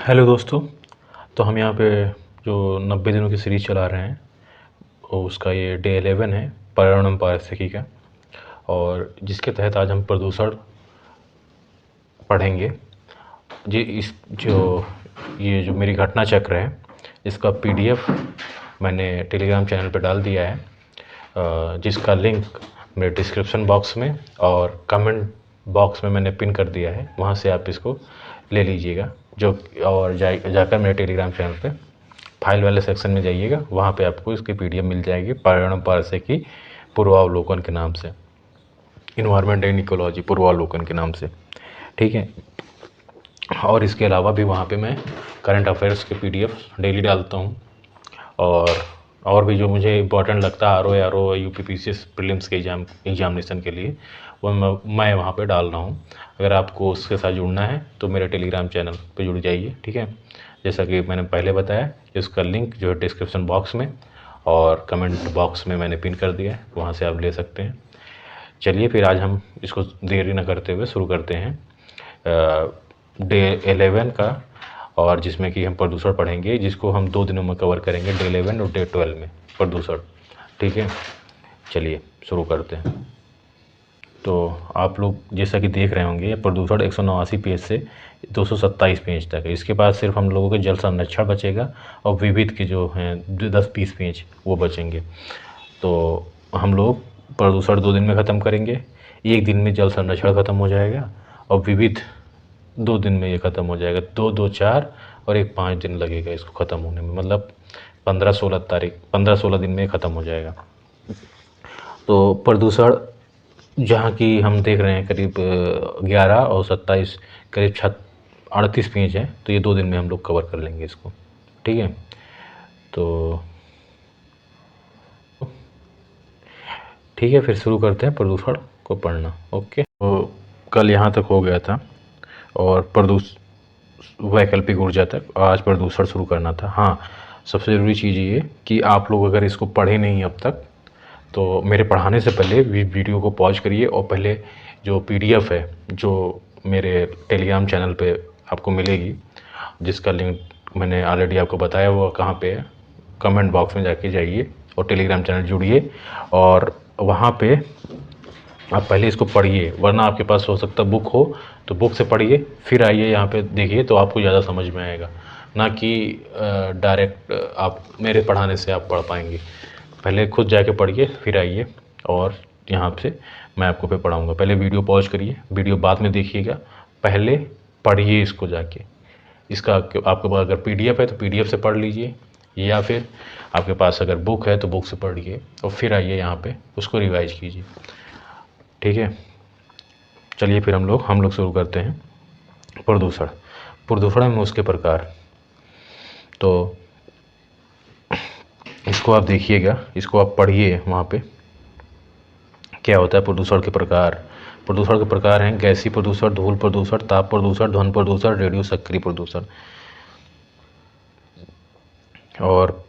Hello दोस्तों। तो हम यहाँ पे जो 90 दिनों की सीरीज़ चला रहे हैं और उसका ये डे 11 है पर्यावरण एवं पारिस्थितिकी का, और जिसके तहत आज हम प्रदूषण पढ़ेंगे। जी इस जो ये जो मेरी घटना चक्र है इसका पीडीएफ मैंने टेलीग्राम चैनल पे डाल दिया है, जिसका लिंक मेरे डिस्क्रिप्शन बॉक्स में और कमेंट बॉक्स में मैंने पिन कर दिया है। वहाँ से आप इसको ले लीजिएगा। जो और जाकर मेरे टेलीग्राम चैनल पे फाइल वाले सेक्शन में जाइएगा, वहाँ पे आपको इसकी पीडीएफ मिल जाएगी पर्यावरण पारिस्थितिकी पूर्वावलोकन के नाम से, इन्वायरमेंट एंड इकोलॉजी पूर्वावलोकन के नाम से, ठीक है। और इसके अलावा भी वहाँ पे मैं करंट अफेयर्स के पीडीएफ डेली डालता हूँ, और भी जो मुझे इम्पोर्टेंट लगता है आर ओ यूपीपीसीएस प्रीलिम्स के एग्जामिनेशन के लिए, वो मैं वहाँ पे डाल रहा हूँ। अगर आपको उसके साथ जुड़ना है तो मेरे टेलीग्राम चैनल पे जुड़ जाइए, ठीक है। जैसा कि मैंने पहले बताया, इसका लिंक जो है डिस्क्रिप्शन बॉक्स में और कमेंट बॉक्स में मैंने पिन कर दिया है, वहाँ से आप ले सकते हैं। चलिए फिर आज हम इसको देरी न करते हुए शुरू करते हैं डे 11 का, और जिसमें कि हम प्रदूषण पढ़ेंगे, जिसको हम 2 दिनों में कवर करेंगे, डे 11 और डे 12 में प्रदूषण, ठीक है। चलिए शुरू करते हैं। तो आप लोग जैसा कि देख रहे होंगे, प्रदूषण 189 पेज से 227 पेज तक है। इसके बाद सिर्फ हम लोगों के जल संरक्षण बचेगा और विविध के जो हैं 10-20 पेज वो बचेंगे। तो हम लोग प्रदूषण 2 दिन में ख़त्म करेंगे, 1 दिन में जल संरक्षण ख़त्म हो जाएगा और विविध 2 दिन में ये ख़त्म हो जाएगा। 2-2 4 और 1 5 दिन लगेगा इसको ख़त्म होने में, मतलब 15-16 दिन में ख़त्म हो जाएगा। तो प्रदूषण जहाँ की हम देख रहे हैं करीब 11 और 27 करीब 38 पेज हैं, तो ये 2 दिन में हम लोग कवर कर लेंगे इसको, ठीक है। तो ठीक है, फिर शुरू करते हैं प्रदूषण को पढ़ना। ओके, तो कल यहाँ तक हो गया था और वैकल्पिक ऊर्जा तक, आज प्रदूषण शुरू करना था। हाँ, सबसे ज़रूरी चीज़ ये कि आप लोग अगर इसको पढ़े नहीं अब तक, तो मेरे पढ़ाने से पहले वीडियो को पॉज करिए और पहले जो पीडीएफ है जो मेरे टेलीग्राम चैनल पे आपको मिलेगी, जिसका लिंक मैंने ऑलरेडी आपको बताया हुआ कहाँ पे है, कमेंट बॉक्स में जाके जाइए और टेलीग्राम चैनल जुड़िए, और वहाँ पे आप पहले इसको पढ़िए। वरना आपके पास हो सकता बुक हो तो बुक से पढ़िए, फिर आइए यहाँ पे देखिए, तो आपको ज़्यादा समझ में आएगा, ना कि डायरेक्ट आप मेरे पढ़ाने से आप पढ़ पाएंगे। पहले खुद जाके पढ़िए फिर आइए, और यहाँ से मैं आपको फिर पढ़ाऊँगा। पहले वीडियो पॉज करिए, वीडियो बाद में देखिएगा, पहले पढ़िए इसको जाके। इसका आपके पास अगर पीडीएफ है तो पीडीएफ से पढ़ लीजिए, या फिर आपके पास अगर बुक है तो बुक से पढ़ लीजिए, और फिर आइए यहाँ पे उसको रिवाइज कीजिए, ठीक है। चलिए फिर हम लोग शुरू करते हैं। प्रदूषण में उसके प्रकार। तो इसको आप देखिएगा, इसको आप पढ़िए वहाँ पे क्या होता है प्रदूषण के प्रकार। प्रदूषण के प्रकार हैं गैसीय प्रदूषण, धूल प्रदूषण, ताप प्रदूषण, ध्वनि प्रदूषण, रेडियो सक्रिय प्रदूषण। और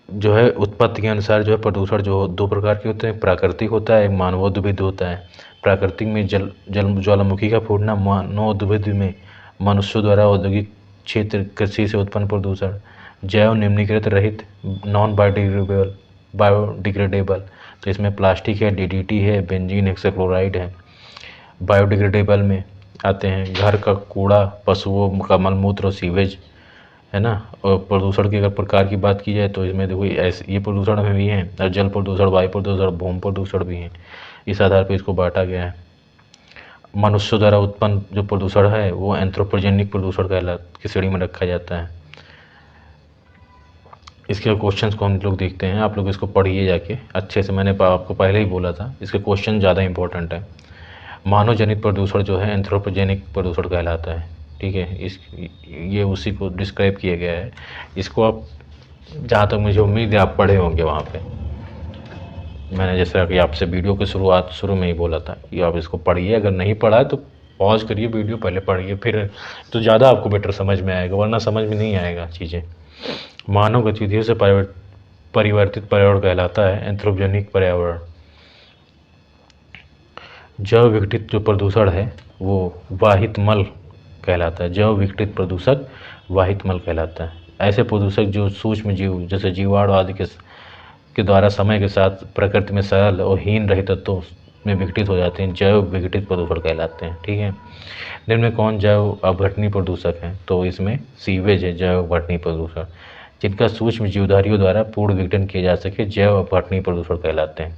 जो है उत्पत्ति के अनुसार जो है प्रदूषण जो 2 प्रकार के होते हैं, प्राकृतिक होता है, एक मानवोद्भिद होता है। प्राकृतिक में जल ज्वालामुखी का फूटना, मानवोद्भिद में मनुष्यों द्वारा औद्योगिक क्षेत्र कृषि से उत्पन्न प्रदूषण। जैव निम्नीकृत रहित, नॉन बायोडिग्रेडेबल, तो इसमें प्लास्टिक है, डीडीटी है, बेंजीन हेक्साक्लोराइड है। बायोडिग्रेडेबल में आते हैं घर का कूड़ा, पशुओं का मलमूत्र और सीवेज, है ना। और प्रदूषण के अगर प्रकार की बात की जाए तो इसमें देखो ऐसे ये प्रदूषण में भी हैं, और जल प्रदूषण, वायु प्रदूषण, भूमि प्रदूषण भी हैं। इस आधार पर इसको बांटा गया है। मनुष्य द्वारा उत्पन्न जो प्रदूषण है वो एंथ्रोपोजेनिक प्रदूषण की श्रेणी में रखा जाता है। इसके क्वेश्चंस को हम लोग देखते हैं, आप लोग इसको पढ़िए जाके अच्छे से। मैंने आपको पहले ही बोला था इसके क्वेश्चन ज़्यादा इंपॉर्टेंट है। मानव जनित प्रदूषण जो है एंथ्रोपोजेनिक प्रदूषण कहलाता है, ठीक है। ये उसी को डिस्क्राइब किया गया है। इसको आप, जहाँ तक मुझे उम्मीद है, आप पढ़े होंगे वहाँ पे। मैंने जैसा कि आपसे वीडियो के शुरू में ही बोला था कि आप इसको पढ़िए। अगर नहीं पढ़ा है तो पॉज करिए वीडियो, पहले पढ़िए, फिर तो ज़्यादा आपको बेटर समझ में आएगा, वरना समझ में नहीं आएगा चीज़ें। मानव गतिविधियों से परिवर्तित पर्यावरण कहलाता है एंथ्रोपोजेनिक पर्यावरण। जैव विघटित जो प्रदूषण है वो वाहित मल कहलाता है। जैव विघटित प्रदूषक वाहित मल कहलाता है। ऐसे प्रदूषक जो सूक्ष्म जीव जैसे जीवाणु आदि के द्वारा समय के साथ प्रकृति में सरल और हीन रहित तत्वों में विघटित हो जाते हैं, जैव विघटित प्रदूषण कहलाते हैं। ठीक है, निम्न में कौन जैव अपघटनीय प्रदूषक है? तो इसमें सीवेज है जैव अपघटनीय प्रदूषण, जिनका सूक्ष्म जीवधारियों द्वारा पूर्ण विघटन किया जा सके, जैव अपघटनीय प्रदूषण कहलाते हैं।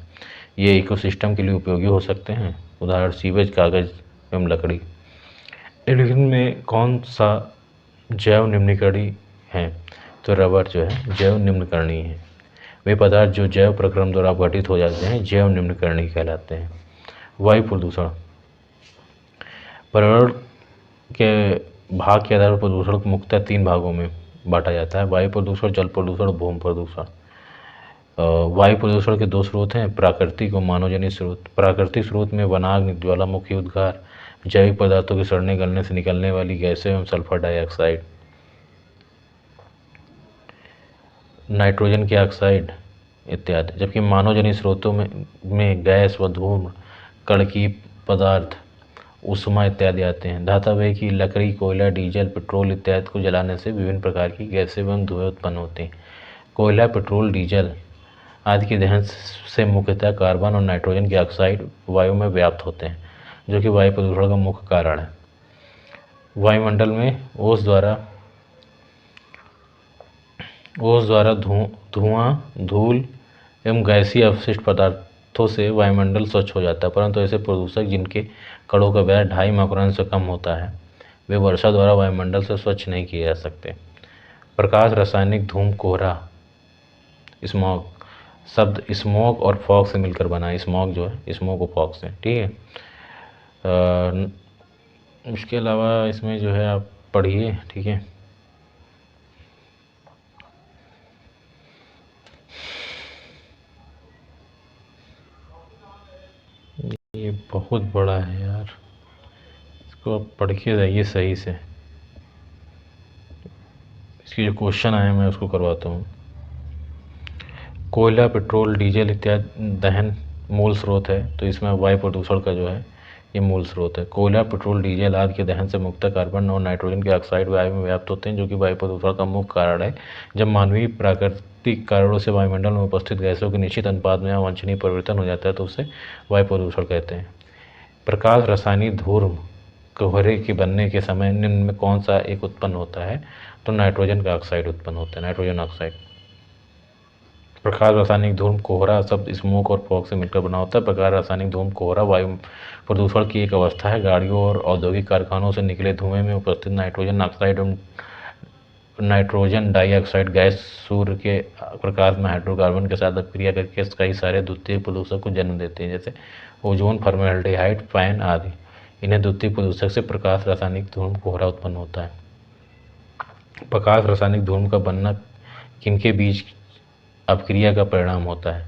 ये इकोसिस्टम के लिए उपयोगी हो सकते हैं, उदाहरण सीवेज, कागज एवं लकड़ी। निम्नलिखित में कौन सा जैव निम्नीकरणीय है? तो रबर जो है जैव निम्नीकरणीय है। वे पदार्थ जो जैव प्रक्रम द्वारा अपघटित हो जाते हैं जैव निम्नीकरणीय कहलाते हैं। वायु प्रदूषण, पर्यावरण के भाग के आधार पर प्रदूषण को मुख्यतः 3 भागों में बांटा जाता है: वायु प्रदूषण, जल प्रदूषण और भूमि प्रदूषण। वायु प्रदूषण के 2 स्रोत हैं, प्राकृतिक और मानवजनित स्रोत। प्राकृतिक स्रोत में वनाग्नि, ज्वालामुखी उद्गार, जैविक पदार्थों के सड़ने गलने से निकलने वाली गैसें एवं सल्फर डाइऑक्साइड, नाइट्रोजन के ऑक्साइड इत्यादि। जबकि मानवजनित स्रोतों में गैस व धूम्र, कणकीय पदार्थ, उष्मा इत्यादि आते हैं। धातु की लकड़ी, कोयला, डीजल, पेट्रोल इत्यादि को जलाने से विभिन्न प्रकार की गैसें एवं धुएं उत्पन्न होते हैं। कोयला, पेट्रोल, डीजल आदि के दहन से मुख्यतः कार्बन और नाइट्रोजन के ऑक्साइड वायु में व्याप्त होते हैं, जो कि वायु प्रदूषण का मुख्य कारण है। वायुमंडल में ओस द्वारा धुआं, धूल एवं गैसीय अवशिष्ट पदार्थों से वायुमंडल स्वच्छ हो जाता है, परंतु ऐसे प्रदूषक जिनके कणों का व्यास 2.5 माइक्रोन से कम होता है वे वर्षा द्वारा वायुमंडल से स्वच्छ नहीं किए जा सकते। प्रकाश, रासायनिक धूम, कोहरा, स्मॉग, शब्द स्मोक और फॉग से मिलकर बना है। स्मॉग जो है स्मोक और फॉग से, ठीक है। इसके अलावा इसमें जो है आप पढ़िए, ठीक है। ये बहुत बड़ा है यार, इसको आप पढ़ के जाइए सही से। इसके जो क्वेश्चन आए मैं उसको करवाता हूँ। कोयला, पेट्रोल, डीजल इत्यादि दहन मूल स्रोत है, तो इसमें वायु प्रदूषण का जो है ये मूल स्रोत है। कोयला, पेट्रोल, डीजल आदि के दहन से मुक्त कार्बन और नाइट्रोजन के ऑक्साइड वायु में व्याप्त होते हैं, जो कि वायु प्रदूषण का मुख्य कारण है। जब मानवीय प्राकृतिक कारणों से वायुमंडल में उपस्थित गैसों के निश्चित अनुपात में अवांछनीय परिवर्तन हो जाता है तो उसे वायु प्रदूषण कहते हैं। प्रकाश, रासायनिक धूम्र, कोहरे के बनने के समय निम्न में कौन सा एक उत्पन्न होता है? तो नाइट्रोजन का ऑक्साइड उत्पन्न होता है, नाइट्रोजन ऑक्साइड। प्रकाश, रासायनिक धूम्र, कोहरा शब्द स्मोक और फॉग से मिलकर बना होता है। प्रकाश, रासायनिक धूम्र, कोहरा वायु प्रदूषण की एक अवस्था है। गाड़ियों और औद्योगिक कारखानों से निकले धुएं में उपस्थित नाइट्रोजन ऑक्साइड और नाइट्रोजन डाइऑक्साइड गैस सूर्य के प्रकाश में हाइड्रोकार्बन के साथ क्रिया करके कई सारे द्वितीय प्रदूषक को जन्म देते हैं, जैसे ओजोन, फॉर्मेल्डिहाइड, फैन आदि। इन्हें द्वितीय प्रदूषक से प्रकाश, रासायनिक धूम्र, कोहरा उत्पन्न होता है। प्रकाश, रासायनिक धूम्र का बनना किनके बीच अपक्रिया का परिणाम होता है?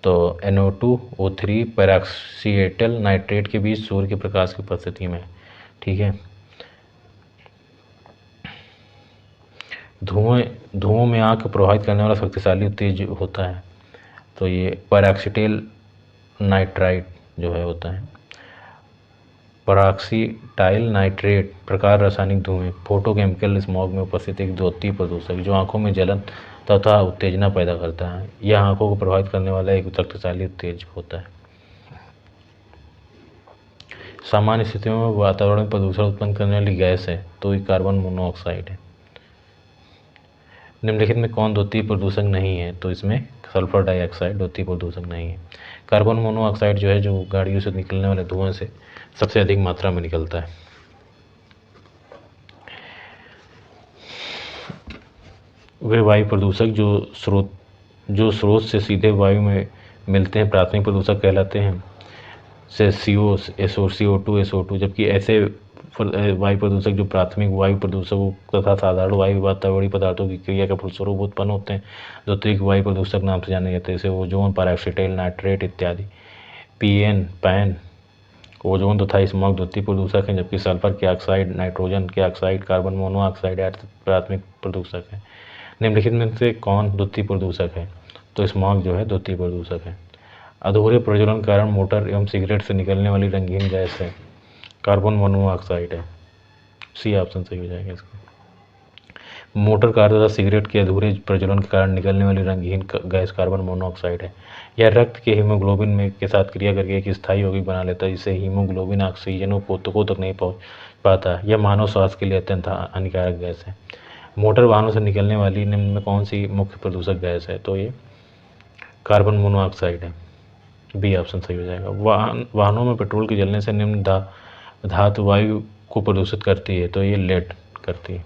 तो NO2, O3 पेरॉक्सीएटल नाइट्रेट के बीच सूर्य के प्रकाश की उपस्थिति में, ठीक है। धुओं में आग को प्रभावित करने वाला शक्तिशाली उत्तेजक होता है, तो ये पेरॉक्सीटाइल नाइट्राइट जो है होता है। पेरॉक्सीटाइल नाइट्रेट प्रकार रासायनिक धुएं, फोटोकेमिकल स्मॉग में उपस्थित एक द्वितीय प्रदूषक जो आंखों में जलन तथा उत्तेजना पैदा करता है। यह आंखों को प्रभावित करने वाला एक शक्तिशाली उत्तेजक होता है। सामान्य स्थितियों में वातावरण में प्रदूषण उत्पन्न करने वाली गैस है तो ये कार्बन मोनोऑक्साइड है। निम्नलिखित में कौन द्वितीय प्रदूषक नहीं है? तो इसमें सल्फर डाइऑक्साइड द्वितीय प्रदूषक नहीं है। कार्बन मोनोऑक्साइड जो है जो गाड़ियों से निकलने वाले धुएं से सबसे अधिक मात्रा में निकलता है। वे वायु प्रदूषक जो स्रोत से सीधे वायु में मिलते हैं प्राथमिक प्रदूषक कहलाते हैं, से CO, SO2, SO2। जबकि ऐसे वायु प्रदूषक जो प्राथमिक वायु प्रदूषकों तथा साधारण वायु वातावरणीय पदार्थों की क्रिया के फलस्वरूप उत्पन्न होते हैं, द्वितीयक वायु प्रदूषक नाम से जाने जाते हैं, जैसे ओजोन, पेरॉक्सीटाइल नाइट्रेट इत्यादि। पैन ओजोन तथा स्मॉग द्वितीय प्रदूषक हैं, जबकि सल्फर के ऑक्साइड, नाइट्रोजन के ऑक्साइड, कार्बन मोनोऑक्साइड आदि प्राथमिक प्रदूषक हैं। निम्नलिखित में से कौन द्वितीय प्रदूषक है? तो स्मॉग जो है द्वितीय प्रदूषक है। अधूरे प्रज्वलन के कारण मोटर एवं सिगरेट से निकलने वाली रंगीन गैस है, कार्बन मोनोऑक्साइड है। सी ऑप्शन सही हो जाएगा इसका। मोटर कार तथा सिगरेट के अधूरे प्रज्वलन के कारण निकलने वाली रंगहीन गैस कार्बन मोनोऑक्साइड है। यह रक्त के हीमोग्लोबिन में के साथ क्रिया करके एक स्थायी यौगिक बना लेता है, जिससे हीमोग्लोबिन ऑक्सीजन ऊतकों तक नहीं पहुंच पाता। यह मानव स्वास्थ्य के लिए अत्यंत हानिकारक गैस है। मोटर वाहनों से निकलने वाली निम्न में कौन सी मुख्य प्रदूषक गैस है? तो ये कार्बन मोनोऑक्साइड है। बी ऑप्शन सही हो जाएगा। वाहनों में पेट्रोल के जलने से निम्न धातु वायु को प्रदूषित करती है, तो ये लेड करती है।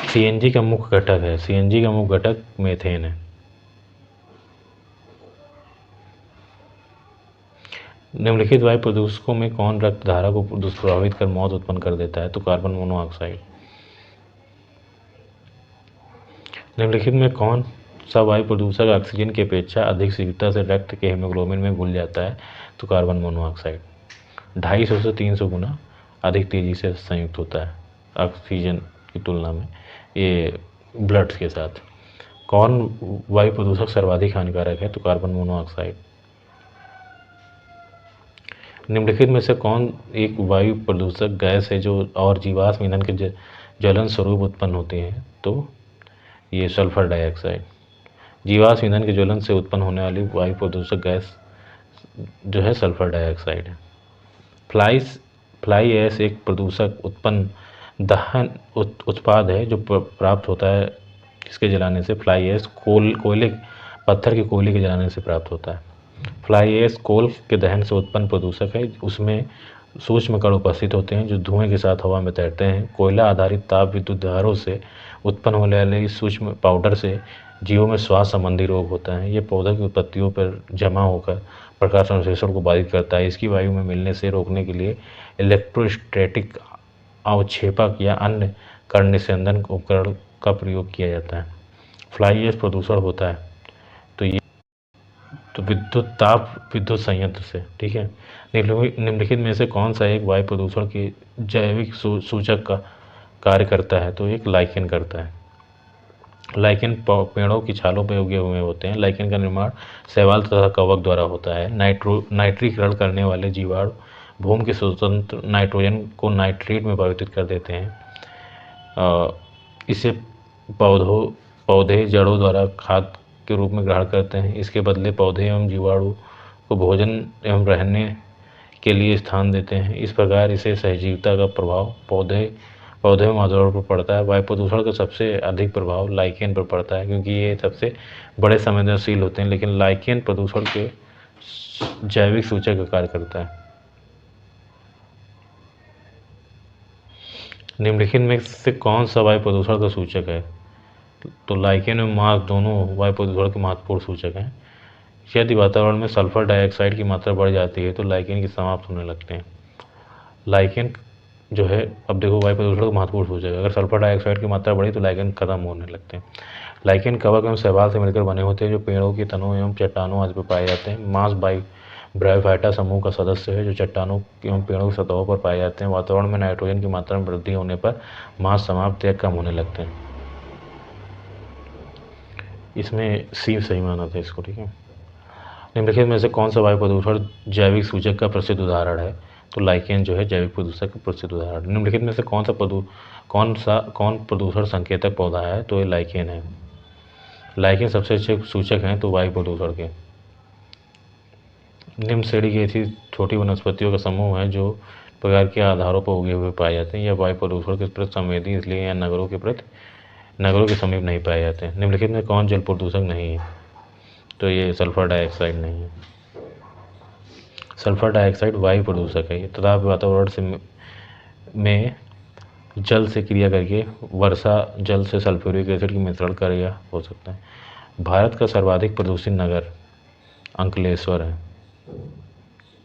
सीएनजी का मुख्य घटक है। सीएनजी का मुख्य घटक मीथेन है। निम्नलिखित वायु प्रदूषकों में कौन रक्त धारा को दुष्प्रभावित कर मौत उत्पन्न कर देता है? तो कार्बन मोनोऑक्साइड। निम्नलिखित में कौन सा वायु प्रदूषक ऑक्सीजन की अपेक्षा अधिक शीघ्रता से रक्त के हीमोग्लोबिन में घुल जाता है? तो कार्बन मोनोऑक्साइड। 250 से 300 गुना अधिक तेजी से संयुक्त होता है ऑक्सीजन की तुलना में ये ब्लड के साथ। कौन वायु प्रदूषक सर्वाधिक हानिकारक है? तो कार्बन मोनोऑक्साइड। निम्नलिखित में से कौन एक वायु प्रदूषक गैस है जो और जीवाश्म ईंधन के ज्वलन स्वरूप उत्पन्न होती है? तो ये सल्फर डाइऑक्साइड। जीवाश्म ईंधन के ज्वलन से उत्पन्न होने वाली वायु प्रदूषक गैस जो है सल्फर डाइऑक्साइड है। फ्लाई ऐश एक प्रदूषक उत्पन्न दहन उत्पाद है जो प्राप्त होता है किसके जलाने से? फ्लाई ऐश कोयले पत्थर के कोयले के जलाने से प्राप्त होता है। फ्लाई ऐश कोल के दहन से उत्पन्न प्रदूषक है। उसमें सूक्ष्म कण उपस्थित होते हैं जो धुएं के साथ हवा में तैरते हैं। कोयला आधारित ताप विद्युत धारों से उत्पन्न होने वाले इस सूक्ष्म पाउडर से जीवों में श्वास संबंधी रोग होता है। ये पौधों की उत्पत्तियों पर जमा होकर प्रकाश संश्लेषण को बाधित करता है। इसकी वायु में मिलने से रोकने के लिए इलेक्ट्रोस्टैटिक अवक्षेपक या अन्य कण निस्यंदन उपकरण का प्रयोग किया जाता है। फ्लाई ऐश प्रदूषण होता है तो विद्युत संयंत्र से। ठीक है। निम्नलिखित में से कौन सा एक वायु प्रदूषण के जैविक सूचक का कार्य करता है? तो एक लाइकेन करता है। लाइकेन पेड़ों की छालों पर उगे हुए होते हैं। लाइकेन का निर्माण शैवाल तथा कवक द्वारा होता है। नाइट्रीकरण करने वाले जीवाणु भूमि के स्वतंत्र नाइट्रोजन को नाइट्रेट में परिवर्तित कर देते हैं। इसे पौधे जड़ों द्वारा खाद के रूप में ग्रहण करते हैं। इसके बदले पौधे एवं जीवाणु को भोजन एवं रहने के लिए स्थान देते हैं। इस प्रकार इसे सहजीविता का प्रभाव पौधे एवं वातावरण पर पड़ता है। वायु प्रदूषण का सबसे अधिक प्रभाव लाइकेन पर पड़ता है क्योंकि ये सबसे बड़े संवेदनशील होते हैं, लेकिन लाइकेन प्रदूषण के जैविक सूचक का कार्य करता है। निम्नलिखित में से कौन सा वायु प्रदूषण का सूचक है? तो लाइकेन और मास दोनों वायु प्रदूषण के महत्वपूर्ण सूचक हैं। यदि वातावरण में सल्फर डाइऑक्साइड की मात्रा बढ़ जाती है तो लाइकेन की समाप्त होने लगते हैं। लाइकेन जो है, अब देखो वायु प्रदूषण का महत्वपूर्ण सूचक है। अगर सल्फर डाइऑक्साइड की मात्रा बढ़ी तो लाइकेन खत्म होने लगते हैं। लाइकेन कवक एवं शैवाल से मिलकर बने होते हैं जो पेड़ों के तनों एवं चट्टानों आदि पर पाए जाते हैं। मास ब्रायोफाइटा समूह का सदस्य है जो चट्टानों एवं पेड़ों की सतहों पर पाए जाते हैं। वातावरण में नाइट्रोजन की मात्रा में वृद्धि होने पर मास समाप्त या कम होने लगते हैं। इसमें सी सही माना था इसको। ठीक है। निम्नलिखित में से कौन सा वायु प्रदूषण जैविक सूचक का प्रसिद्ध उदाहरण है? तो लाइकेन जो है जैविक प्रदूषक का प्रसिद्ध उदाहरण। निम्नलिखित में से कौन प्रदूषण संकेतक पौधा है? तो ये लाइकेन है। लाइकेन सबसे अच्छे सूचक हैं तो वायु प्रदूषण के। निम्न श्रेणी की ऐसी छोटी वनस्पतियों का समूह है जो प्रकार के आधारों पर उगे हुए पाए जाते हैं। यह वायु प्रदूषण के प्रति संवेदी इसलिए यह नगरों के समीप नहीं पाए जाते हैं। निम्नलिखित में कौन जल प्रदूषक नहीं है? तो ये सल्फर डाइऑक्साइड नहीं है। सल्फर डाइऑक्साइड वायु प्रदूषक है तथा वातावरण में जल से क्रिया करके वर्षा जल से सल्फ्यूरिक एसिड की मिश्रण कार्य हो सकता है। भारत का सर्वाधिक प्रदूषित नगर अंकलेश्वर है।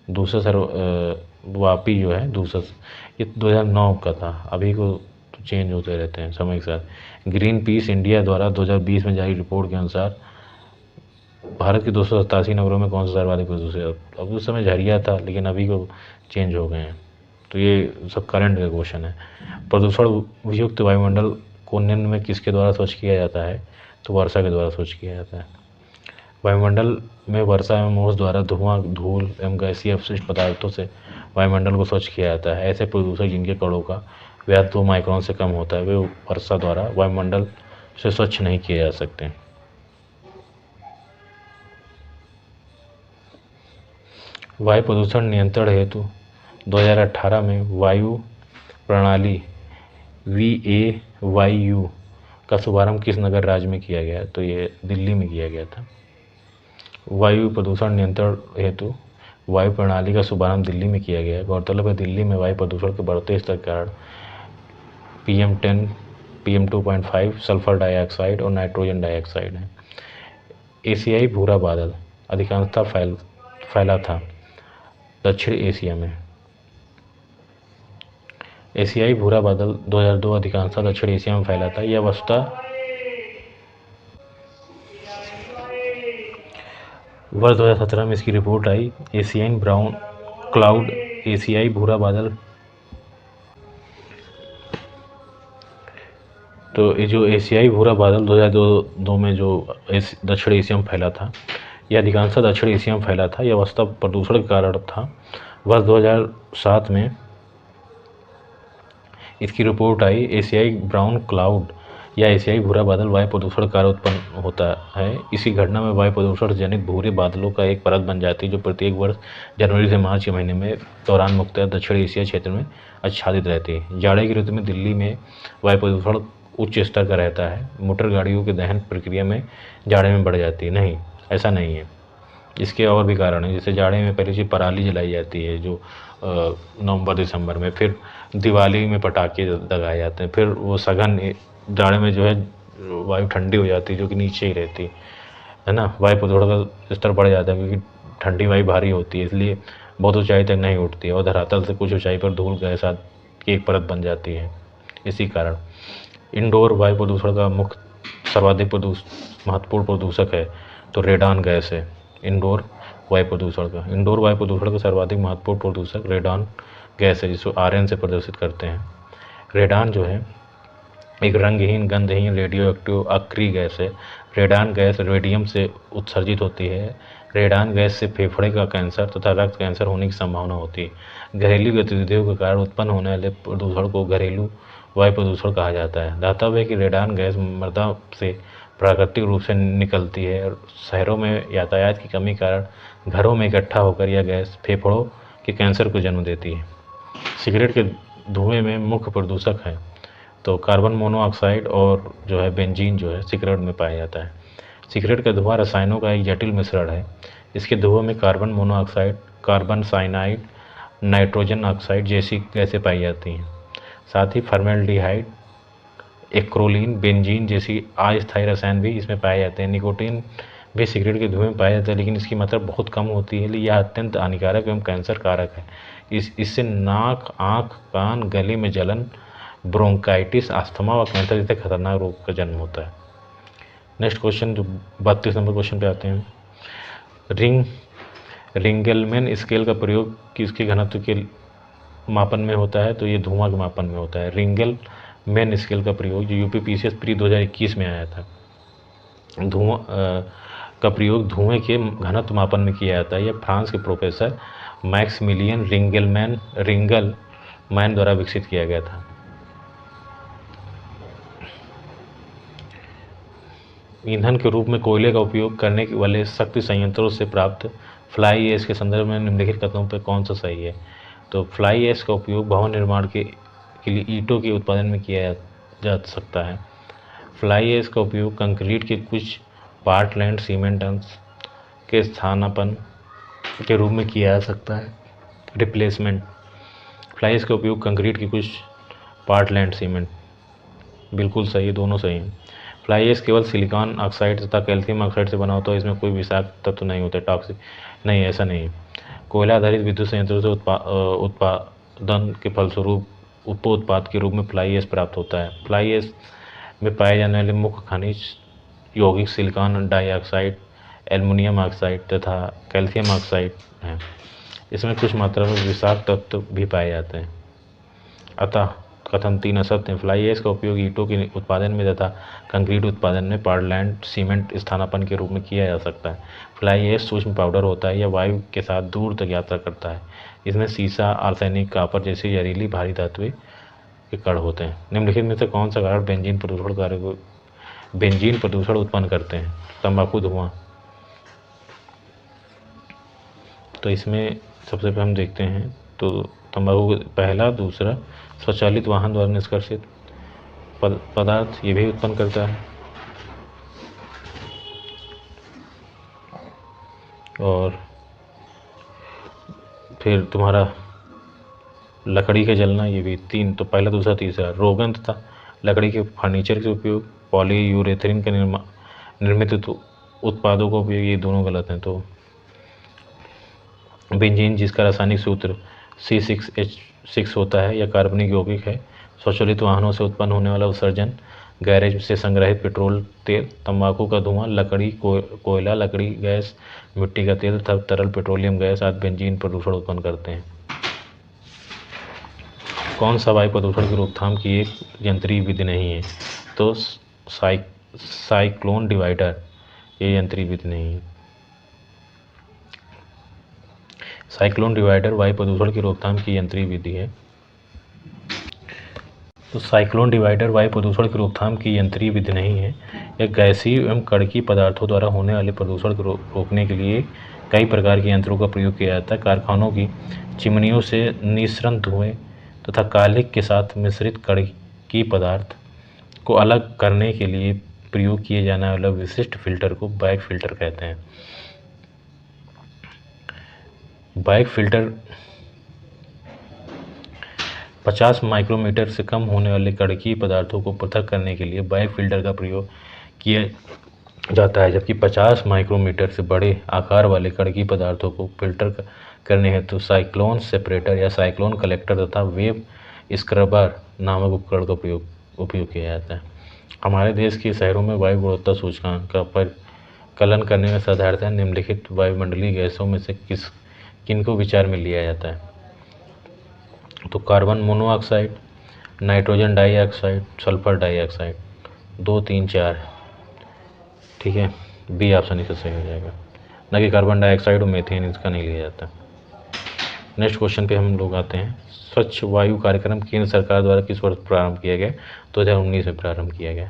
दूसरा वापी जो है दूसरा, ये 2009 का था। अभी को तो चेंज होते रहते हैं समय के साथ। ग्रीन पीस इंडिया द्वारा 2020 में जारी रिपोर्ट के अनुसार भारत के 287 नगरों में कौन सा सर्वाधिक प्रदूषित? अब उस समय झरिया था लेकिन अभी को चेंज हो गए हैं। तो ये सब करंट का क्वेश्चन है। प्रदूषण युक्त वायुमंडल को निम्न में किसके द्वारा स्वच्छ किया जाता है? तो वर्षा के द्वारा स्वच्छ किया जाता है। वायुमंडल में वर्षा एवं ओस द्वारा धुआं, धूल एवं गैसीय अपशिष्ट पदार्थों से वायुमंडल को स्वच्छ किया जाता है। ऐसे प्रदूषक जिनके कणों का व्यास 2 माइक्रोन से कम होता है वे वर्षा द्वारा वायुमंडल से स्वच्छ नहीं किए जा सकते। वायु प्रदूषण नियंत्रण हेतु 2018 में वायु प्रणाली VAYU का शुभारंभ किस नगर राज्य में किया गया? तो ये दिल्ली में किया गया था। वायु प्रदूषण नियंत्रण हेतु वायु प्रणाली का शुभारंभ दिल्ली में किया गया है। गौरतलब है दिल्ली में वायु प्रदूषण के बढ़ते स्तर के कारण PM10, PM2.5, सल्फर डाइऑक्साइड और नाइट्रोजन डाइऑक्साइड है। एशियाई भूरा बादल अधिकांशतः फैला था दक्षिण एशिया में। एशियाई भूरा बादल 2002 अधिकांशतः दक्षिण एशिया में फैला था। यह वस्तुतः वर्ष 2017 में इसकी रिपोर्ट आई। एशियाई ब्राउन क्लाउड, एशियाई भूरा बादल। तो ये जो एशियाई भूरा बादल 2002 में जो दक्षिण एशिया में फैला था, यह अधिकांशतः दक्षिण एशिया में फैला था। यह वस्तुतः प्रदूषण के कारण था। वर्ष 2007 में इसकी रिपोर्ट आई। एशियाई ब्राउन क्लाउड या एशियाई भूरा बादल वायु प्रदूषण कारण उत्पन्न होता है। इसी घटना में वायु प्रदूषण जनित भूरे बादलों का एक परत बन जाती है जो प्रत्येक वर्ष जनवरी से मार्च के महीने में दौरान मुख्यतः दक्षिण एशिया क्षेत्र में आच्छादित रहती है। जाड़े की ऋतु में दिल्ली में वायु प्रदूषण उच्च स्तर का रहता है। मोटर गाड़ियों के दहन प्रक्रिया में जाड़े में बढ़ जाती है। नहीं, ऐसा नहीं है। इसके और भी कारण हैं। जैसे जाड़े में पहली चीज़ पराली जलाई जाती है जो नवंबर दिसंबर में, फिर दिवाली में पटाखे लगाए जाते हैं, फिर वो सघन जाड़े में जो है वायु ठंडी हो जाती है जो कि नीचे ही रहती है ना। वायु प्रदूषण का स्तर बढ़ जाता है क्योंकि ठंडी वायु भारी होती है, इसलिए बहुत ऊंचाई तक नहीं उठती है और धरातल से कुछ ऊंचाई पर धूल गैस की एक परत बन जाती है। इसी कारण इंडोर वायु प्रदूषण का मुख्य सर्वाधिक महत्वपूर्ण प्रदूषक है तो रेडान गैस है। इंडोर वायु प्रदूषण का सर्वाधिक महत्वपूर्ण प्रदूषक रेडान गैस है जिसको RN से प्रदर्शित करते हैं। रेडान जो है एक रंगहीन, गंधहीन, रेडियो एक्टिव अक्रिय गैस है। रेडान गैस रेडियम से उत्सर्जित होती है। रेडान गैस से फेफड़े का कैंसर तथा रक्त कैंसर होने की संभावना होती है। घरेलू गतिविधियों के कारण उत्पन्न होने वाले प्रदूषण को घरेलू वायु प्रदूषण कहा जाता है। दातव्य है कि रेडान गैस मृदा से प्राकृतिक रूप से निकलती है और शहरों में यातायात की कमी कारण घरों में इकट्ठा होकर यह गैस फेफड़ों के कैंसर को जन्म देती है। सिगरेट के धुएं में मुख्य प्रदूषक है तो कार्बन मोनोऑक्साइड और जो है बेंजीन जो है सिगरेट में पाया जाता है। सिगरेट का धुआं रसायनों का एक जटिल मिश्रण है। इसके धुएं में carbon monoxide, carbon cyanide, nitrogen oxide जैसी गैसें पाई जाती हैं। साथ ही फॉर्मेल्डिहाइड, एक्रोलीन, बेंजीन जैसी अस्थायी रसायन भी इसमें पाए जाते हैं। निकोटीन भी सिगरेट के धुएं में पाया जाता है लेकिन इसकी मात्रा बहुत कम होती है, यह अत्यंत हानिकारक एवं कैंसर कारक है। इससे नाक, आँख, कान, गले में जलन, ब्रोंकाइटिस, अस्थमा और कैंसर जैसे खतरनाक रोग का जन्म होता है। नेक्स्ट क्वेश्चन जो 32 नंबर क्वेश्चन पे आते हैं। रिंगेलमैन स्केल का प्रयोग किसके घनत्व के मापन में होता है? तो ये धुआं के मापन में होता है। रिंगेलमैन स्केल का प्रयोग जो UPPCS प्री 2021 में आया था, धुआं का प्रयोग धुएं के घनत्व मापन में किया जाता है। यह फ्रांस के प्रोफेसर मैक्समिलियन रिंगलमैन द्वारा विकसित किया गया था। ईंधन के रूप में कोयले का उपयोग करने वाले शक्ति संयंत्रों से प्राप्त फ्लाई ऐश के संदर्भ में निम्नलिखित कथनों पर कौन सा सही है? तो फ्लाई ऐश का उपयोग भवन निर्माण के लिए ईंटों के उत्पादन में किया जा सकता है। फ्लाई ऐश का उपयोग कंक्रीट के कुछ पार्टलैंड सीमेंट अंश के स्थानापन्न के रूप में किया जा सकता है। रिप्लेसमेंट, फ्लाई ऐश का उपयोग कंक्रीट की कुछ पार्टलैंड सीमेंट, बिल्कुल सही, दोनों सही हैं। फ्लाई ऐश केवल सिलिकॉन ऑक्साइड तथा कैल्शियम ऑक्साइड से बना होता है, इसमें कोई विषाक्त तत्व नहीं होते, टॉक्सिक नहीं, ऐसा नहीं। कोयला आधारित विद्युत संयंत्रों से उत्पादन के फलस्वरूप उप उत्पाद के रूप में फ्लाई ऐश प्राप्त होता है। फ्लाई ऐश में पाए जाने वाले मुख्य खनिज यौगिक सिलिकॉन डाइऑक्साइड, एल्युमिनियम ऑक्साइड तथा कैल्शियम ऑक्साइड हैं। इसमें कुछ मात्रा में विषाक्त तत्व भी पाए जाते हैं। अतः कथन 3 असत्य हैं। फ्लाई ऐश का उपयोग ईंटों के उत्पादन में तथा कंक्रीट उत्पादन में पार्लैंड सीमेंट स्थानापन्न के रूप में किया जा सकता है। फ्लाई ऐश सूक्ष्म पाउडर होता है या वायु के साथ दूर तक यात्रा करता है। इसमें सीसा, आर्सेनिक, कापर जैसी जहरीली भारी धातुएं के कण होते हैं। निम्नलिखित में से कौन सा कारण बेंजीन प्रदूषण उत्पन्न करते हैं? तंबाकू धुआं। तो इसमें सबसे पहले हम देखते हैं तो तंबाकू पहला, दूसरा स्वचालित वाहन द्वारा निष्कासित पदार्थ ये भी उत्पन्न करता है, और फिर तुम्हारा लकड़ी का जलना, ये भी 3। तो पहला, दूसरा, तीसरा। रोगन तथा लकड़ी के फर्नीचर के उपयोग, पॉलीयूरेथेन के निर्मित उत्पादों का उपयोग, ये दोनों गलत हैं। तो बेंजीन जिसका रासायनिक सूत्र C6H6 होता है या कार्बनिक यौगिक है। स्वचालित वाहनों से उत्पन्न होने वाला उत्सर्जन, गैरेज से संग्रहित पेट्रोल तेल, तंबाकू का धुआं, लकड़ी, कोयला, लकड़ी गैस, मिट्टी का तेल तथा तरल पेट्रोलियम गैस आदि बेंजीन प्रदूषण उत्पन्न करते हैं। कौन सा वायु प्रदूषण की रोकथाम की एक यंत्रीय विधि नहीं है? तो साइक्लोन डिवाइडर ये यंत्रीय विधि नहीं है। साइक्लोन डिवाइडर वायु प्रदूषण की रोकथाम की यंत्रीय विधि है। तो साइक्लोन डिवाइडर वायु प्रदूषण की रोकथाम की यंत्रीय विधि नहीं है। यह गैसीय एवं कणकीय पदार्थों द्वारा होने वाले प्रदूषण को रोकने के लिए कई प्रकार के यंत्रों का प्रयोग किया जाता है। कारखानों की चिमनियों से निस्सरण धुएं तथा कालिख के साथ मिश्रित कणकीय पदार्थ को अलग करने के लिए प्रयोग किए जाने वाला विशिष्ट फिल्टर को बैग फिल्टर कहते हैं। बैग फिल्टर 50 माइक्रोमीटर से कम होने वाले कणकीय पदार्थों को पृथक करने के लिए बैग फिल्टर का प्रयोग किया जाता है, जबकि 50 माइक्रोमीटर से बड़े आकार वाले कणकीय पदार्थों को फिल्टर करने हेतु साइक्लोन सेपरेटर या साइक्लोन कलेक्टर तथा वेव स्क्रबर नामक उपकरण का उपयोग किया जाता है। हमारे देश के शहरों में वायु गुणवत्ता सूचकांक का परिकलन करने में साधारणतः निम्नलिखित वायुमंडलीय गैसों में से किनको विचार में लिया जाता है? तो carbon monoxide, nitrogen dioxide, sulphur dioxide. 2, 3, 4। ठीक है, बी ऑप्शन इससे सही हो जाएगा, न कि कार्बन डाइऑक्साइड और मीथेन, इसका नहीं लिया जाता। नेक्स्ट क्वेश्चन पे हम लोग आते हैं। स्वच्छ वायु कार्यक्रम केंद्र सरकार द्वारा किस वर्ष प्रारंभ किया गया? 2019 में प्रारंभ किया गया।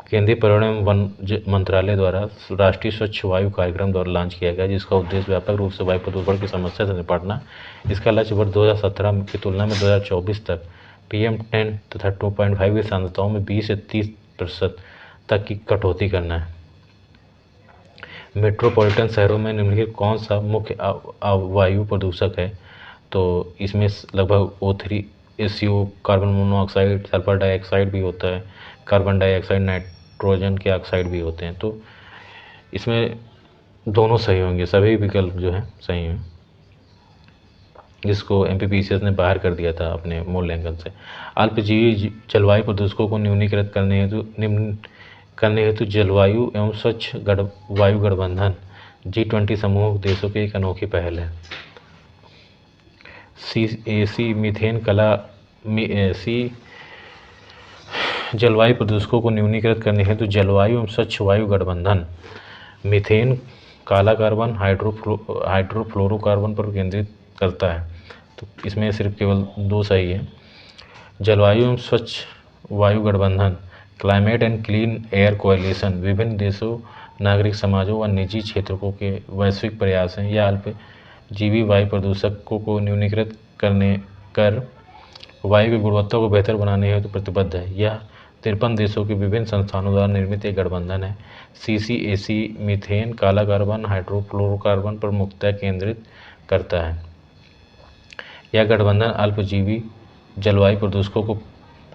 केंद्रीय पर्यावरण एवं वन मंत्रालय द्वारा राष्ट्रीय स्वच्छ वायु कार्यक्रम द्वारा लॉन्च किया गया, जिसका उद्देश्य व्यापक रूप से वायु प्रदूषण की समस्या से निपटना। इसका लक्ष्य वर्ष 2017 की तुलना में 2024 तक PM10 तथा 2.5 की सांद्रताओं में 20 से 30% तक की कटौती करना है। मेट्रोपॉलिटन शहरों में निम्नलिखित कौन सा मुख्य वायु प्रदूषक है? तो इसमें लगभग O3, SO, carbon monoxide, sulphur dioxide भी होता है, कार्बन डाइऑक्साइड, नाइट्रोजन के ऑक्साइड भी होते हैं। तो इसमें दोनों सही होंगे, सभी विकल्प जो हैं सही हैं, जिसको MPPCS ने बाहर कर दिया था अपने मूल्यांकन से। अल्पजीवी जलवायु प्रदूषकों को न्यूनीकृत करने हेतु जलवायु एवं स्वच्छ वायु गठबंधन G20 समूह देशों की एक अनोखी पहल है। जलवायु प्रदूषकों को न्यूनीकृत करने हेतु जलवायु एवं स्वच्छ वायु गठबंधन मीथेन, काला कार्बन, हाइड्रोफ्लोरोकार्बन पर केंद्रित करता है। तो इसमें सिर्फ केवल 2 सही है। जलवायु एवं स्वच्छ वायु गठबंधन climate and clean air coalition विभिन्न देशों, नागरिक समाजों व निजी क्षेत्रों के वैश्विक प्रयास हैं। यह अल्पजीवी वायु प्रदूषकों को न्यूनीकृत कर वायु की गुणवत्ता को बेहतर बनाने हेतु प्रतिबद्ध है। यह 53 देशों के विभिन्न संस्थानों द्वारा निर्मित एक गठबंधन है। CCAC मीथेन, काला कार्बन, हाइड्रोफ्लोरोकार्बन पर मुख्यतः केंद्रित करता है। यह गठबंधन अल्पजीवी जलवायु प्रदूषकों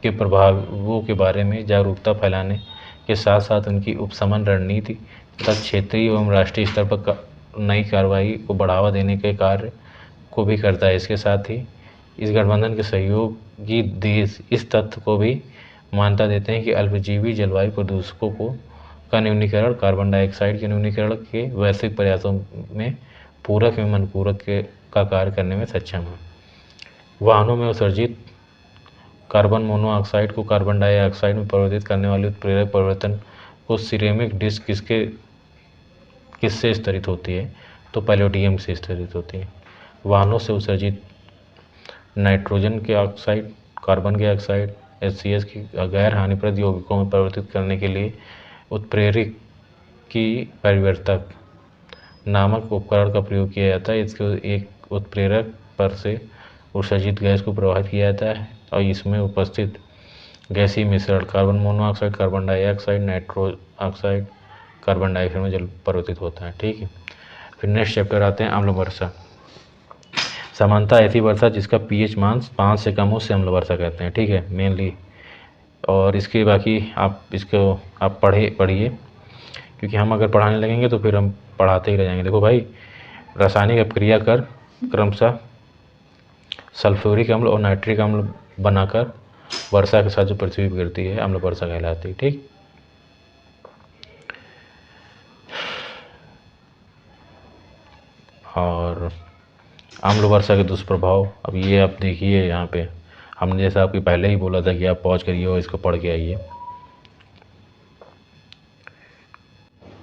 के प्रभावों के बारे में जागरूकता फैलाने के साथ साथ उनकी उपशमन रणनीति तथा क्षेत्रीय एवं राष्ट्रीय स्तर पर नई कार्रवाई को बढ़ावा देने के कार्य को भी करता है। इसके साथ ही इस गठबंधन के सहयोगी देश इस तथ्य को भी मान्यता देते हैं कि अल्पजीवी जलवायु प्रदूषकों का न्यूनीकरण कार्बन डाइऑक्साइड के न्यूनीकरण के वैश्विक प्रयासों में पूरक एवं अनुपूरक का कार्य करने में सक्षम है। वाहनों में उत्सर्जित कार्बन मोनोऑक्साइड को कार्बन डाइऑक्साइड में परिवर्तित करने वाले उत्प्रेरक परिवर्तन को सिरेमिक डिस्क किससे स्तरित होती है? तो पैलेडियम से स्तरित होती है। वाहनों से उत्सर्जित नाइट्रोजन के ऑक्साइड, कार्बन डाइऑक्साइड, HCS की गैर हानिप्रद यौगिकों में परिवर्तित करने के लिए उत्प्रेरक की परिवर्तक नामक उपकरण का प्रयोग किया जाता है। इसके एक उत्प्रेरक पर से उत्सर्जित गैस को प्रवाहित किया जाता है और इसमें उपस्थित गैसीय मिश्रण carbon monoxide, carbon dioxide, nitrogen oxide, carbon dioxide में जल परिवर्तित होता है। ठीक है, फिर नेक्स्ट चैप्टर आते हैं अम्ल वर्षा। सामान्यतः ऐसी वर्षा जिसका pH मान 5 से कम हो उसे अम्ल वर्षा कहते हैं। ठीक है, मेनली। और इसके बाकी आप पढ़िए, क्योंकि हम अगर पढ़ाने लगेंगे तो फिर हम पढ़ाते ही रह जाएंगे। देखो भाई, रासायनिक अपक्रिया कर क्रमशः सल्फ्यूरिक अम्ल और नाइट्रिक अम्ल बनाकर वर्षा के साथ जो पृथ्वी पर गिरती है अम्ल वर्षा कहलाती है। ठीक, और अम्ल वर्षा के दुष्प्रभाव, अब ये आप देखिए, यहाँ पे हमने जैसा आपको पहले ही बोला था कि आप पॉज करिए और इसको पढ़ के आइए।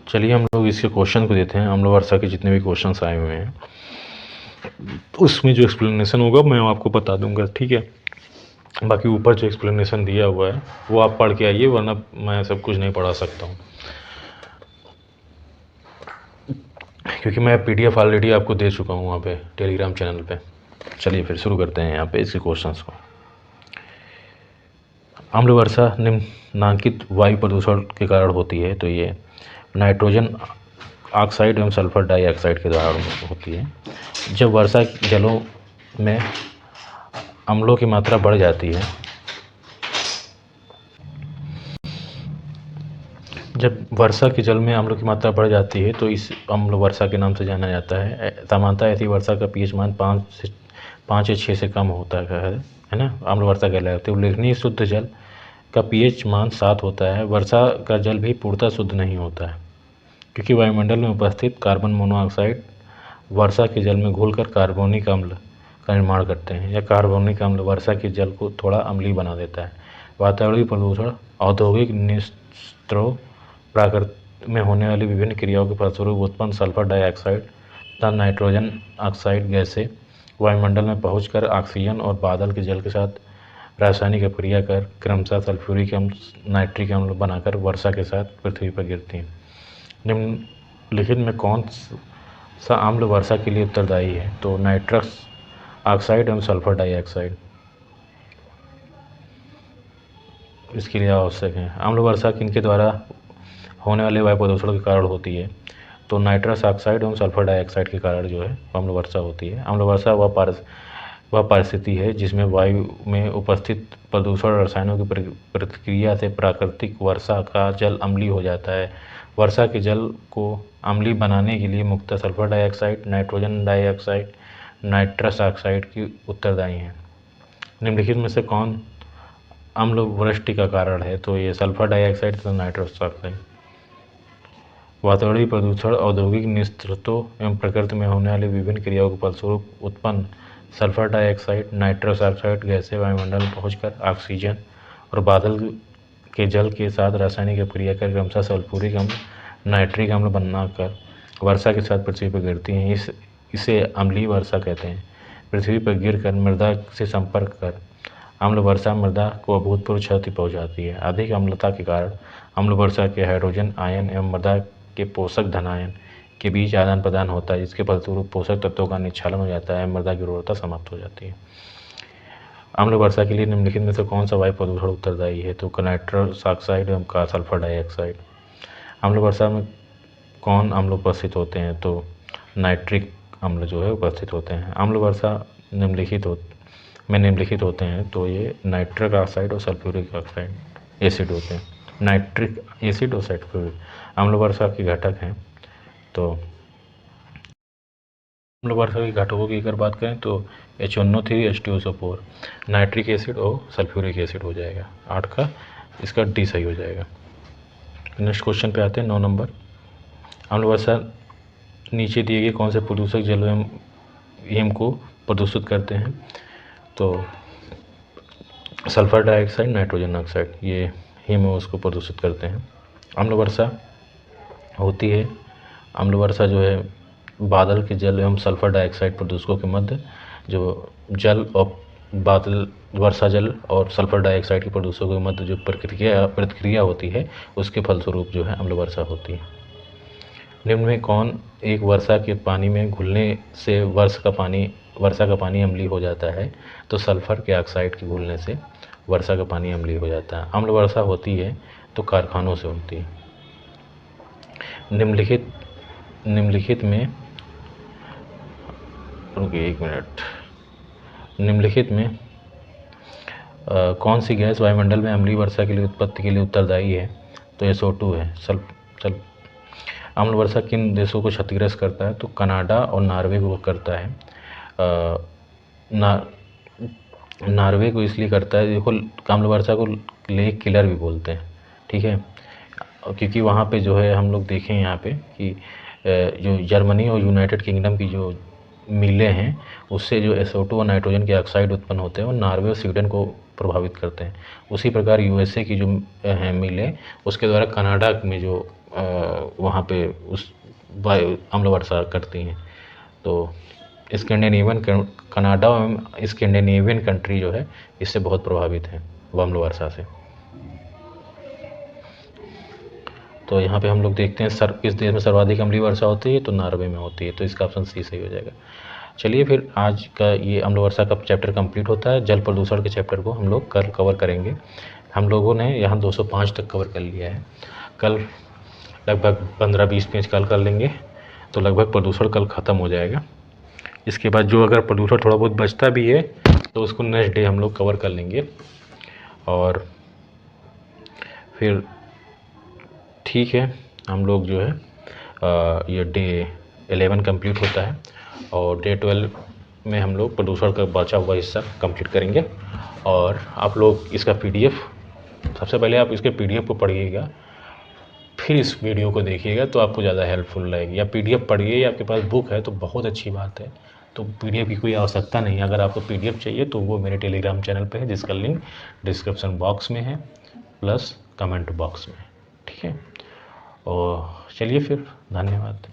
चलिए हम लोग इसके क्वेश्चन को देते हैं। अम्ल वर्षा के जितने भी क्वेश्चंस आए हुए हैं उसमें जो एक्सप्लेनेशन होगा मैं आपको बता दूंगा। ठीक है, बाकी ऊपर जो एक्सप्लेनेशन दिया हुआ है वो आप पढ़ के आइए, वरना मैं सब कुछ नहीं पढ़ा सकता हूँ, क्योंकि मैं PDF ऑलरेडी आपको दे चुका हूँ वहाँ पे टेलीग्राम चैनल पे। चलिए फिर शुरू करते हैं यहाँ पे इसके क्वेश्चंस को। अम्ल वर्षा निम्नांकित वायु प्रदूषण के कारण होती है। तो ये नाइट्रोजन ऑक्साइड एवं सल्फर डाइऑक्साइड के द्वारा होती है। जब वर्षा जलों में अम्लों की मात्रा बढ़ जाती है, जब वर्षा के जल में अम्लों की मात्रा बढ़ जाती है तो इस अम्ल वर्षा के नाम से जाना जाता है। सामान्यतः ऐसी वर्षा का pH मान 5 या 6 से कम होता है ना, अम्ल वर्षा कहलाती है। उल्लेखनीय शुद्ध जल का pH मान 7 होता है। वर्षा का जल भी पूर्णतः शुद्ध नहीं होता है, क्योंकि वायुमंडल में उपस्थित कार्बन मोनोऑक्साइड वर्षा के जल में घुलकर कार्बोनिक अम्ल का निर्माण करते हैं। यह कार्बोनिक अम्ल वर्षा के जल को थोड़ा अम्लीय बना देता है। वातावरणीय प्रदूषण, औद्योगिक निस्त्रों, प्राकृतिक में होने वाली विभिन्न क्रियाओं के फलस्वरूप उत्पन्न सल्फर डाइऑक्साइड तथा नाइट्रोजन ऑक्साइड गैसें वायुमंडल में पहुंचकर ऑक्सीजन और बादल के जल के साथ रासायनिक अपक्रिया कर क्रमशः सल्फ्यूरिक अम्ल, नाइट्रिक अम्ल बनाकर वर्षा के साथ पृथ्वी पर गिरती हैं। निम्नलिखित में कौन सा अम्ल वर्षा के लिए उत्तरदायी है? तो नाइट्रस ऑक्साइड एवं सल्फर डाइऑक्साइड इसके लिए आवश्यक है। अम्ल वर्षा किनके द्वारा होने वाले वायु प्रदूषण के कारण होती है? तो नाइट्रस ऑक्साइड एवं सल्फर डाइऑक्साइड के कारण जो है अम्ल वर्षा होती है। अम्ल वर्षा वह परिस्थिति है जिसमें वायु में उपस्थित प्रदूषण रसायनों की प्रतिक्रिया से प्राकृतिक वर्षा का जल अम्लीय हो जाता है। वर्षा के जल को अम्लीय बनाने के लिए मुख्यतः sulphur dioxide, nitrogen dioxide, nitrous oxide की उत्तरदायी हैं। निम्नलिखित में से कौन अम्ल वृष्टि का कारण है? तो ये सल्फर डाइऑक्साइड तथा नाइट्रस ऑक्साइड। वातावरणीय प्रदूषण, औद्योगिक निस्त्रों एवं प्रकृति में होने वाली विभिन्न क्रियाओं के फलस्वरूप उत्पन्न सल्फर डाइऑक्साइड, नाइट्रस ऑक्साइड गैसें वायुमंडल में पहुंचकर ऑक्सीजन और बादल के जल के साथ रासायनिक अपक्रिया कर क्रमशः सल्फ्यूरिक अम्ल, नाइट्रिक अम्ल बनाकर वर्षा के साथ पृथ्वी पर गिरती हैं। इसे अम्लीय वर्षा कहते हैं। पृथ्वी पर गिरकर मृदा से संपर्क कर अम्ल वर्षा मृदा को अभूतपूर्व क्षति पहुंचाती है। अधिक अम्लता के कारण अम्ल वर्षा के हाइड्रोजन आयन एवं मृदा के पोषक धनायन के बीच आदान प्रदान होता है, जिसके फलस्वरूप पोषक तत्वों का निक्षालन हो जाता है, मृदा की उर्वरता समाप्त हो जाती है। अम्ल वर्षा के लिए निम्नलिखित में से कौन सा वायु प्रदूषण उत्तरदायी है? तो नाइट्रस ऑक्साइड एवं सल्फर डाइऑक्साइड। अम्ल वर्षा में कौन अम्ल उपस्थित होते हैं? तो नाइट्रिक अम्ल जो है उपस्थित होते हैं। अम्ल वर्षा निम्नलिखित होते हैं, तो ये नाइट्रिक ऑक्साइड और सल्फ्यूरिक ऑक्साइड एसिड होते हैं। नाइट्रिक एसिड और सल्फ्यूरिक अम्ल वर्षा के घटक हैं। तो अम्ल वर्षा के घटकों की अगर बात करें तो H1O3, H2SO4, नाइट्रिक एसिड और सल्फ्यूरिक एसिड हो जाएगा। 8 का इसका डी सही हो जाएगा। नेक्स्ट क्वेश्चन पे आते हैं 9 नंबर। अम्ल वर्षा नीचे दिए गए कौन से प्रदूषक जल एवं को प्रदूषित करते हैं? तो सल्फ़र डाइऑक्साइड, नाइट्रोजन ऑक्साइड, ये हीमोस को प्रदूषित करते हैं। अम्ल वर्षा होती है। अम्ल वर्षा जो है बादल के जल एवं सल्फ़र डाइऑक्साइड प्रदूषकों के मध्य जो जल और बादल, वर्षा जल और सल्फ़र डाइऑक्साइड के प्रदूषकों के मध्य जो प्रतिक्रिया होती है, उसके फलस्वरूप जो है अम्ल वर्षा होती है। निम्न में कौन एक वर्षा के पानी में घुलने से वर्षा का पानी अम्लीय हो जाता है? तो सल्फ़र के ऑक्साइड के घुलने से वर्षा का पानी अम्लीय हो जाता है। अम्ल वर्षा होती है तो कारखानों से होती है। निम्नलिखित में रुकिए एक मिनट। निम्नलिखित में कौन सी गैस वायुमंडल में अम्लीय वर्षा की उत्पत्ति के लिए उत्तरदायी है? तो SO2 है। अम्ल वर्षा किन देशों को क्षतिग्रस्त करता है? तो कनाडा और नॉर्वे को करता है। नॉर्वे को इसलिए करता है, देखो अम्ल वर्षा को लेक किलर भी बोलते हैं, ठीक है, क्योंकि वहाँ पे जो है हम लोग देखें यहाँ पे कि जो जर्मनी और यूनाइटेड किंगडम की जो मिलें हैं, उससे जो SO2 और नाइट्रोजन के ऑक्साइड उत्पन्न होते हैं और नॉर्वे और स्वीडन को प्रभावित करते हैं। उसी प्रकार USA की जो हैं मिलें, उसके द्वारा कनाडा में जो वहाँ पे उस अम्ल वर्षा करती हैं। तो कनाडा एवं स्कैंडिनेवियन कंट्री जो है इससे बहुत प्रभावित है अम्ल वर्षा से। तो यहाँ पे हम लोग देखते हैं किस देश में सर्वाधिक अम्लीय वर्षा होती है? तो नॉर्वे में होती है। तो इसका ऑप्शन सी सही हो जाएगा। चलिए फिर आज का ये अम्ल वर्षा का चैप्टर कंप्लीट होता है। जल प्रदूषण के चैप्टर को हम लोग कल कवर करेंगे। हम लोगों ने यहाँ 205 तक कवर कर लिया है। कल लगभग 15-20 पेज कल कर लेंगे, तो लगभग प्रदूषण कल ख़त्म हो जाएगा। इसके बाद जो अगर प्रदूषण थोड़ा बहुत बचता भी है तो उसको नेक्स्ट डे हम लोग कवर कर लेंगे। और फिर ठीक है, हम लोग जो है ये डे 11 कंप्लीट होता है और डे 12 में हम लोग प्रदूषण का बचा हुआ हिस्सा कंप्लीट करेंगे। और आप लोग इसका PDF, सबसे पहले आप इसके PDF को पढ़िएगा, फिर इस वीडियो को देखिएगा तो आपको ज़्यादा हेल्पफुल रहेगी। या PDF पढ़िए, या आपके पास बुक है तो बहुत अच्छी बात है, तो PDF की कोई आवश्यकता नहीं है। अगर आपको PDF चाहिए तो वो मेरे टेलीग्राम चैनल पे है, जिसका लिंक डिस्क्रिप्शन बॉक्स में है प्लस कमेंट बॉक्स में, ठीक है। और चलिए फिर, धन्यवाद।